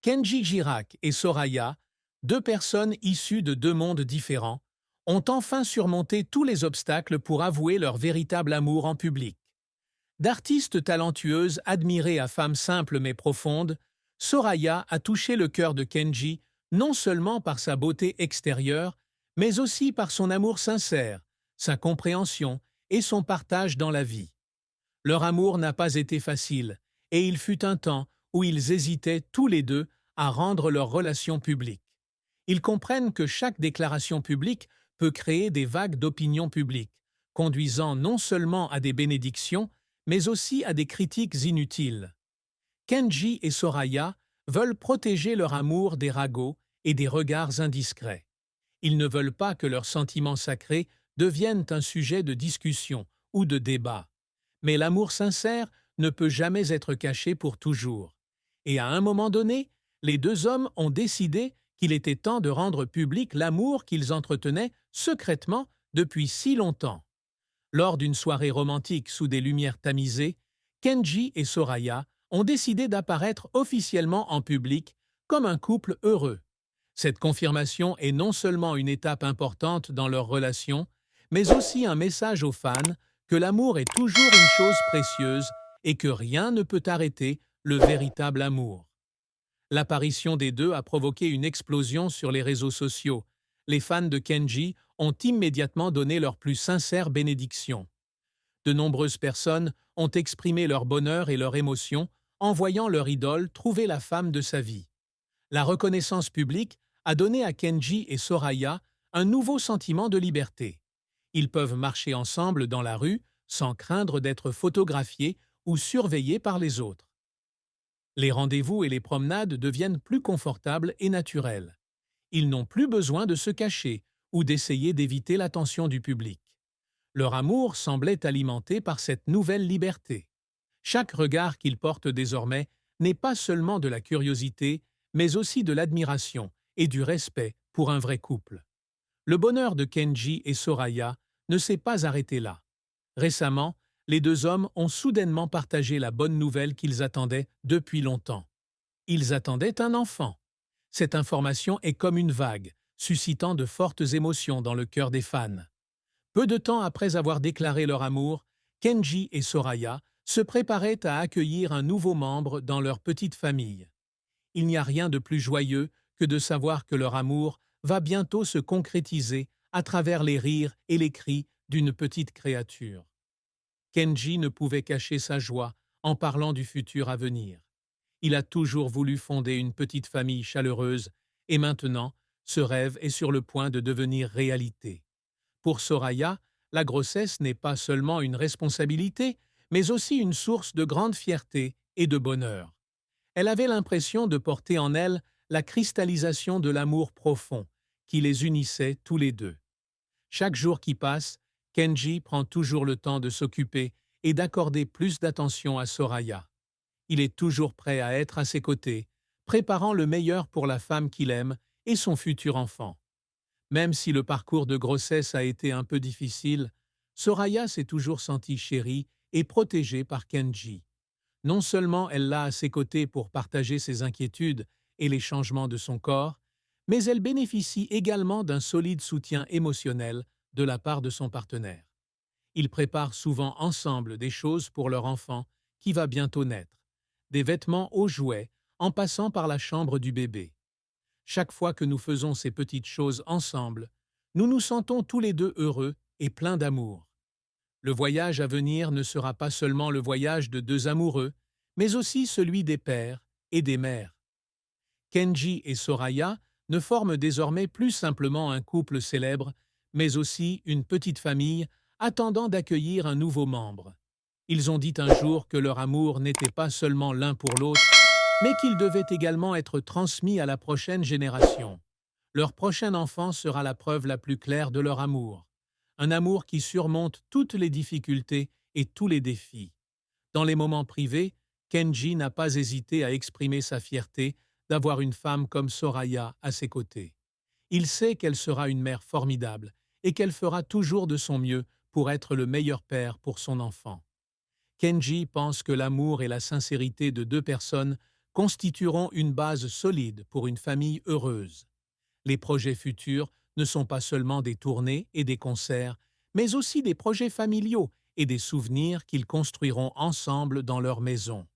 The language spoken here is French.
Kenji Girac et Soraya, deux personnes issues de deux mondes différents, ont enfin surmonté tous les obstacles pour avouer leur véritable amour en public. D'artiste talentueuse admirée à femme simple mais profonde, Soraya a touché le cœur de Kenji non seulement par sa beauté extérieure, mais aussi par son amour sincère, sa compréhension et son partage dans la vie. Leur amour n'a pas été facile, et il fut un temps où ils hésitaient tous les deux à rendre leur relation publique. Ils comprennent que chaque déclaration publique peut créer des vagues d'opinion publique, conduisant non seulement à des bénédictions, mais aussi à des critiques inutiles. Kenji et Soraya veulent protéger leur amour des ragots et des regards indiscrets. Ils ne veulent pas que leurs sentiments sacrés deviennent un sujet de discussion ou de débat. Mais l'amour sincère ne peut jamais être caché pour toujours. Et à un moment donné, les deux hommes ont décidé qu'il était temps de rendre public l'amour qu'ils entretenaient secrètement depuis si longtemps. Lors d'une soirée romantique sous des lumières tamisées, Kenji et Soraya ont décidé d'apparaître officiellement en public comme un couple heureux. Cette confirmation est non seulement une étape importante dans leur relation, mais aussi un message aux fans que l'amour est toujours une chose précieuse et que rien ne peut arrêter le véritable amour. L'apparition des deux a provoqué une explosion sur les réseaux sociaux. Les fans de Kenji ont immédiatement donné leur plus sincère bénédiction. De nombreuses personnes ont exprimé leur bonheur et leur émotion en voyant leur idole trouver la femme de sa vie. La reconnaissance publique a donné à Kenji et Soraya un nouveau sentiment de liberté. Ils peuvent marcher ensemble dans la rue sans craindre d'être photographiés ou surveillés par les autres. Les rendez-vous et les promenades deviennent plus confortables et naturels. Ils n'ont plus besoin de se cacher ou d'essayer d'éviter l'attention du public. Leur amour semblait alimenté par cette nouvelle liberté. Chaque regard qu'ils portent désormais n'est pas seulement de la curiosité, mais aussi de l'admiration et du respect pour un vrai couple. Le bonheur de Kenji et Soraya ne s'est pas arrêté là. Récemment, les deux hommes ont soudainement partagé la bonne nouvelle qu'ils attendaient depuis longtemps. Ils attendaient un enfant. Cette information est comme une vague, suscitant de fortes émotions dans le cœur des fans. Peu de temps après avoir déclaré leur amour, Kenji et Soraya se préparaient à accueillir un nouveau membre dans leur petite famille. Il n'y a rien de plus joyeux que de savoir que leur amour va bientôt se concrétiser à travers les rires et les cris d'une petite créature. Kenji ne pouvait cacher sa joie en parlant du futur à venir. Il a toujours voulu fonder une petite famille chaleureuse et maintenant, ce rêve est sur le point de devenir réalité. Pour Soraya, la grossesse n'est pas seulement une responsabilité, mais aussi une source de grande fierté et de bonheur. Elle avait l'impression de porter en elle la cristallisation de l'amour profond qui les unissait tous les deux. Chaque jour qui passe, Kenji prend toujours le temps de s'occuper et d'accorder plus d'attention à Soraya. Il est toujours prêt à être à ses côtés, préparant le meilleur pour la femme qu'il aime et son futur enfant. Même si le parcours de grossesse a été un peu difficile, Soraya s'est toujours sentie chérie et protégée par Kenji. Non seulement elle l'a à ses côtés pour partager ses inquiétudes et les changements de son corps, mais elle bénéficie également d'un solide soutien émotionnel de la part de son partenaire. Ils préparent souvent ensemble des choses pour leur enfant qui va bientôt naître, des vêtements aux jouets en passant par la chambre du bébé. Chaque fois que nous faisons ces petites choses ensemble, nous nous sentons tous les deux heureux et pleins d'amour. Le voyage à venir ne sera pas seulement le voyage de deux amoureux, mais aussi celui des pères et des mères. Kenji et Soraya ne forment désormais plus simplement un couple célèbre, mais aussi une petite famille attendant d'accueillir un nouveau membre. Ils ont dit un jour que leur amour n'était pas seulement l'un pour l'autre, mais qu'il devait également être transmis à la prochaine génération. Leur prochain enfant sera la preuve la plus claire de leur amour. Un amour qui surmonte toutes les difficultés et tous les défis. Dans les moments privés, Kenji n'a pas hésité à exprimer sa fierté d'avoir une femme comme Soraya à ses côtés. Il sait qu'elle sera une mère formidable et qu'elle fera toujours de son mieux pour être le meilleur père pour son enfant. Kenji pense que l'amour et la sincérité de deux personnes constitueront une base solide pour une famille heureuse. Les projets futurs ne sont pas seulement des tournées et des concerts, mais aussi des projets familiaux et des souvenirs qu'ils construiront ensemble dans leur maison.